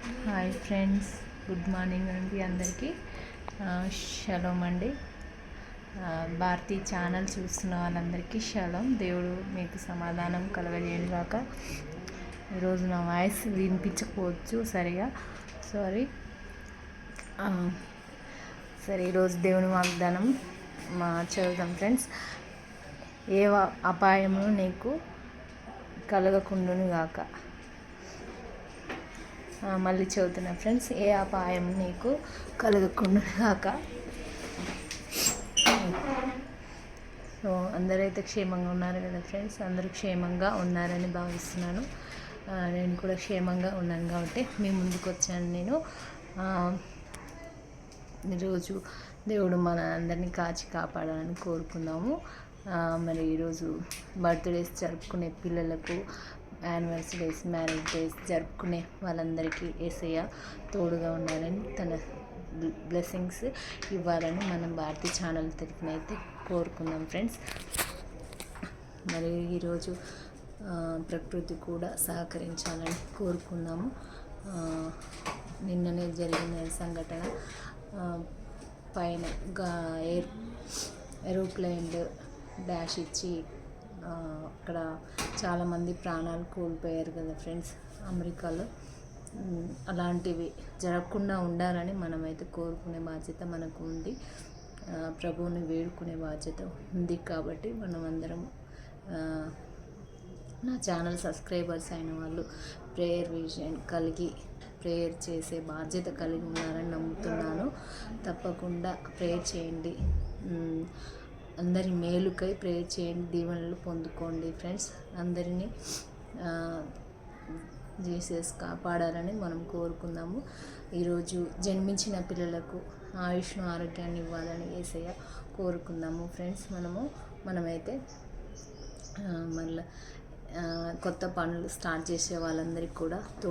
Hi friends, good morning అండి అందరికీ. Shalom అండి. భారతీ ఛానల్ చూస్తున్న వాళ్ళందరికీ షలోమ్. దేవుడు మీకు సమాధానం కలగజేయను గాక. ఈరోజు నా వాయిస్ వినిపించకపోవచ్చు సరిగా, సారీ. సరే, ఈరోజు దేవుని వాగ్దానం చదువుతాం ఫ్రెండ్స్. ఏ అపాయము నీకు కలగకుండును గాక. మళ్ళీ చదువుతున్నా ఫ్రెండ్స్. ఏ అపాయం నీకు కలగకుండును గాక. సో అందరైతే క్షేమంగా ఉన్నారు కదా ఫ్రెండ్స్. అందరూ క్షేమంగా ఉన్నారని భావిస్తున్నాను. నేను కూడా క్షేమంగా ఉన్నాను కాబట్టి మీ ముందుకు వచ్చాను. నేను ఈరోజు దేవుడు మన అందరినీ కాచి కాపాడాలని కోరుకుందాము. మరి ఈరోజు బర్త్డేస్ జరుపుకునే పిల్లలకు, యానివర్సరీస్, మ్యారేజ్ డేస్ జరుపుకునే వాళ్ళందరికీ యేసయ్య తోడుగా ఉండాలని, తన బ్లెస్సింగ్స్ ఇవ్వాలని మనం భారతీ ఛానల్ తరఫున అయితే కోరుకుందాం ఫ్రెండ్స్. మరి ఈరోజు ప్రకృతి కూడా సహకరించాలని కోరుకుందాము. నిన్ననే జరిగిన సంఘటన, పైన ఏరోప్లేన్ డాష్ ఇచ్చి అక్కడ చాలామంది ప్రాణాలు కోల్పోయారు కదా ఫ్రెండ్స్ అమెరికాలో. అలాంటివి జరగకుండా ఉండాలని మనమైతే కోరుకునే బాధ్యత మనకు ఉంది. ప్రభువుని వేడుకునే బాధ్యత ఉంది. కాబట్టి మనం అందరం, నా ఛానల్ సబ్స్క్రైబర్స్ అయిన వాళ్ళు ప్రేయర్ విజన్ కలిగి ప్రేయర్ చేసే బాధ్యత కలిగి ఉన్నారని నమ్ముతున్నాను. తప్పకుండా ప్రేయర్ చేయండి. అందరి మేలుకై ప్రేయర్ చేయండి. దీవెనలు పొందుకోండి ఫ్రెండ్స్. అందరినీ జీసస్ కాపాడాలని మనం కోరుకుందాము. ఈరోజు జన్మించిన పిల్లలకు ఆయుష్ను, ఆరోగ్యాన్ని ఇవ్వాలని యేసయ్య కోరుకుందాము ఫ్రెండ్స్. మనమైతే మళ్ళీ కొత్త పనులు స్టార్ట్ చేసే వాళ్ళందరికీ కూడా